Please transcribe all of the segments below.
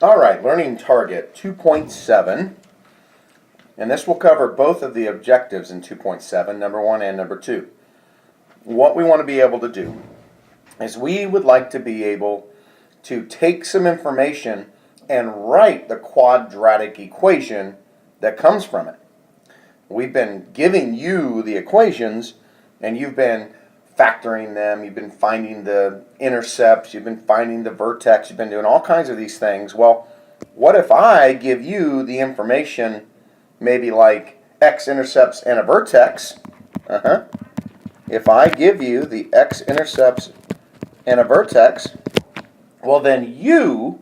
All right, learning target 2.7, and this will cover both of the objectives in 2.7, number 1 and number 2. What we want to be able to do is we would like to be able to take some information and write the quadratic equation that comes from it. We've been giving you the equations, and you've been factoring them, you've been finding the intercepts, you've been finding the vertex, you've been doing all kinds of these things. Well, what if I give you the information, maybe like x-intercepts and a vertex? If I give you the x-intercepts and a vertex, well then you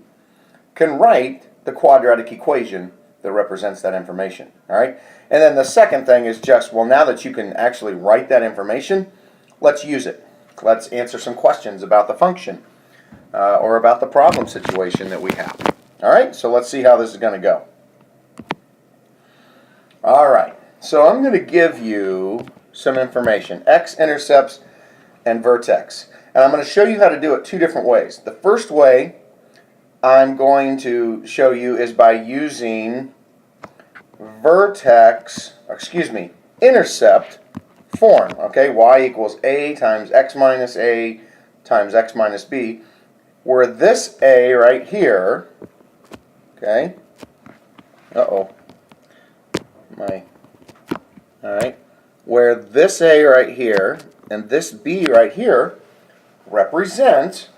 can write the quadratic equation that represents that information. All right? And then the second thing is just, well, now that you can actually write that information, let's use it. Let's answer some questions about the function or about the problem situation that we have. All right, so let's see how this is going to go. All right, so I'm going to give you some information, x-intercepts and vertex. And I'm going to show you how to do it two different ways. The first way I'm going to show you is by using intercept form, okay, y equals a times x minus a times x minus b, where this a right here, okay, where this a right here and this b right here represent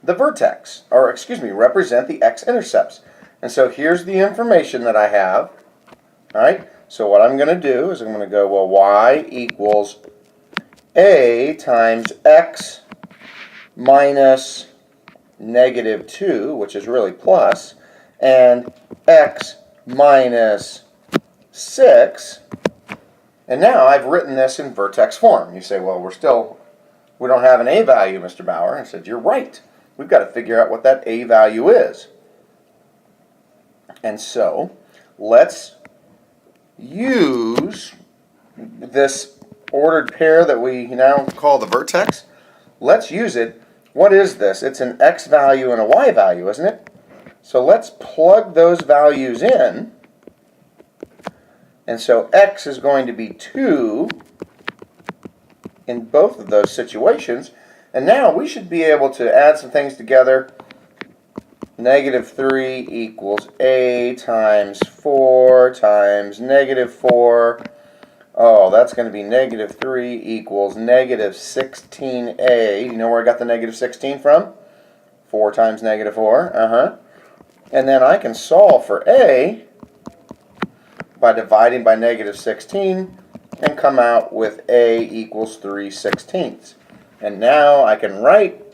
the vertex, or excuse me, represent the x-intercepts. And so here's the information that I have, all right? So what I'm going to do is I'm going to go, well, y equals a times x minus negative 2, which is really plus, and x minus 6. And now I've written this in vertex form. You say, well, we don't have an a value, Mr. Bauer. I said, you're right. We've got to figure out what that a value is. And so let's use this ordered pair that we now call the vertex. Let's use it. What is this? It's an x value and a y value, isn't it? So let's plug those values in. And so x is going to be 2 in both of those situations. And now we should be able to add some things together. Negative 3 equals a times 4 times negative 4. Oh, that's going to be negative 3 equals negative 16a. You know where I got the negative 16 from? 4 times negative 4. And then I can solve for a by dividing by negative 16 and come out with a equals 3/16. And now I can write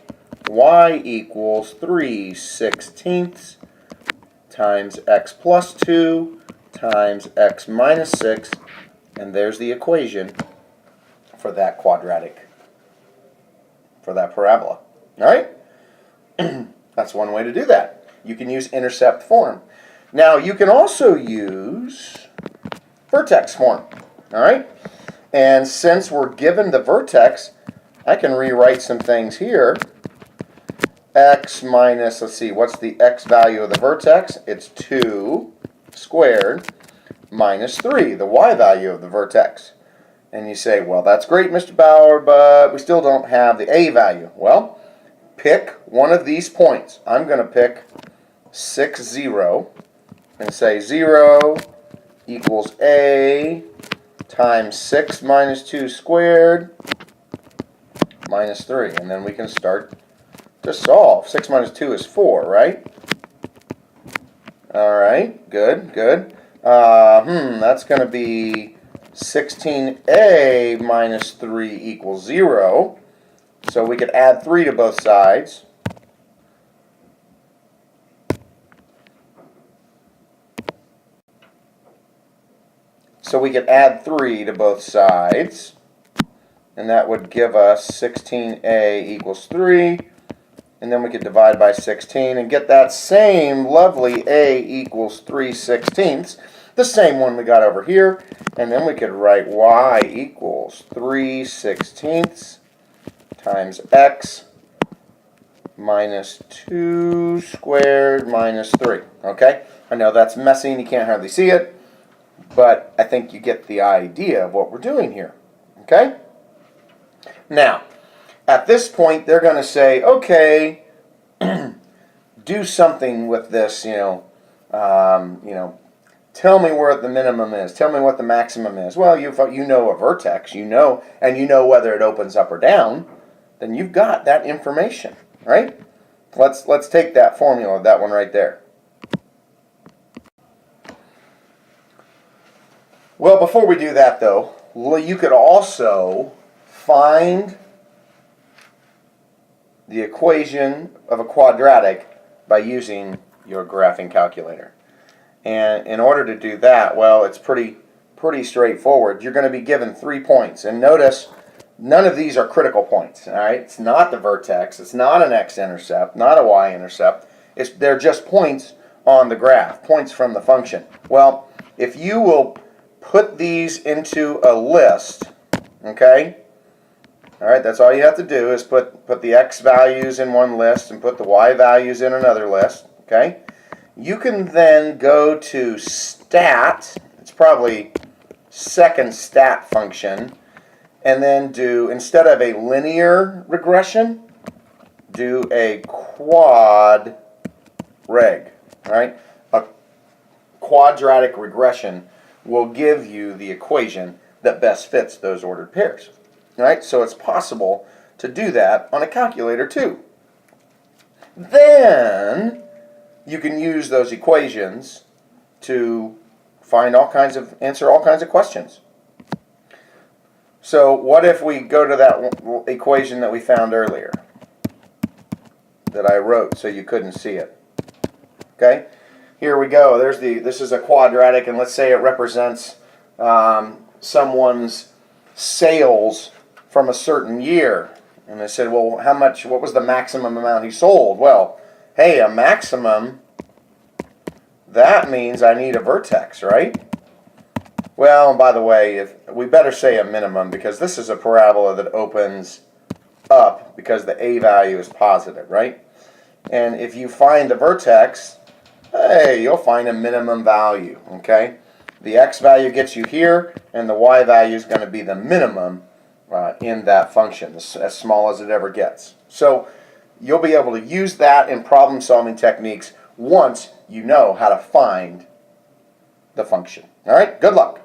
y equals 3/16 times x plus 2 times x minus 6, and there's the equation for that quadratic, for that parabola. All right? That's one way to do that. You can use intercept form. Now you can also use vertex form. All right? And since we're given the vertex, I can rewrite some things here. X minus, let's see, what's the x value of the vertex? It's 2 squared minus 3, the y value of the vertex. And you say, well, that's great, Mr. Bauer, but we still don't have the a value. Well, pick one of these points. I'm going to pick 6, 0, and say 0 equals a times 6 minus 2 squared minus 3. And then we can start to solve. 6 minus 2 is 4, right? All right, good, good. That's going to be 16a minus 3 equals 0. So we could add 3 to both sides. So we could add 3 to both sides. And that would give us 16a equals 3. And then we could divide by 16 and get that same lovely a equals 3/16, the same one we got over here. And then we could write y equals 3/16 times x minus 2 squared minus 3. Okay? I know that's messy and you can't hardly see it, but I think you get the idea of what we're doing here. Okay? Now, at this point, they're going to say, okay, do something with this, tell me where the minimum is. Tell me what the maximum is. Well, you know a vertex, and you know whether it opens up or down, then you've got that information, right? Let's take that formula, that one right there. Well, before we do that, though, you could also find the equation of a quadratic by using your graphing calculator. And in order to do that, well, it's pretty straightforward. You're going to be given 3 points. And notice, none of these are critical points. All right? It's not the vertex. It's not an x-intercept, not a y-intercept. They're just points on the graph, points from the function. Well, if you will put these into a list, okay? All right, that's all you have to do is put the x values in one list and put the y values in another list, okay? You can then go to stat, it's probably second stat function, and then do, instead of a linear regression, do a quad reg, all right? A quadratic regression will give you the equation that best fits those ordered pairs. All right, so it's possible to do that on a calculator too. Then you can use those equations to answer all kinds of questions. So what if we go to that equation that we found earlier that I wrote so you couldn't see it? Okay, here we go. This is a quadratic, and let's say it represents someone's sales from a certain year. And I said, well, what was the maximum amount he sold? Well, hey, a maximum, that means I need a vertex, right? Well, by the way, we better say a minimum, because this is a parabola that opens up because the a value is positive, right? And if you find the vertex, hey, you'll find a minimum value, okay? The x value gets you here, and the y value is going to be the minimum in that function, as small as it ever gets. So you'll be able to use that in problem-solving techniques once you know how to find the function. All right, good luck.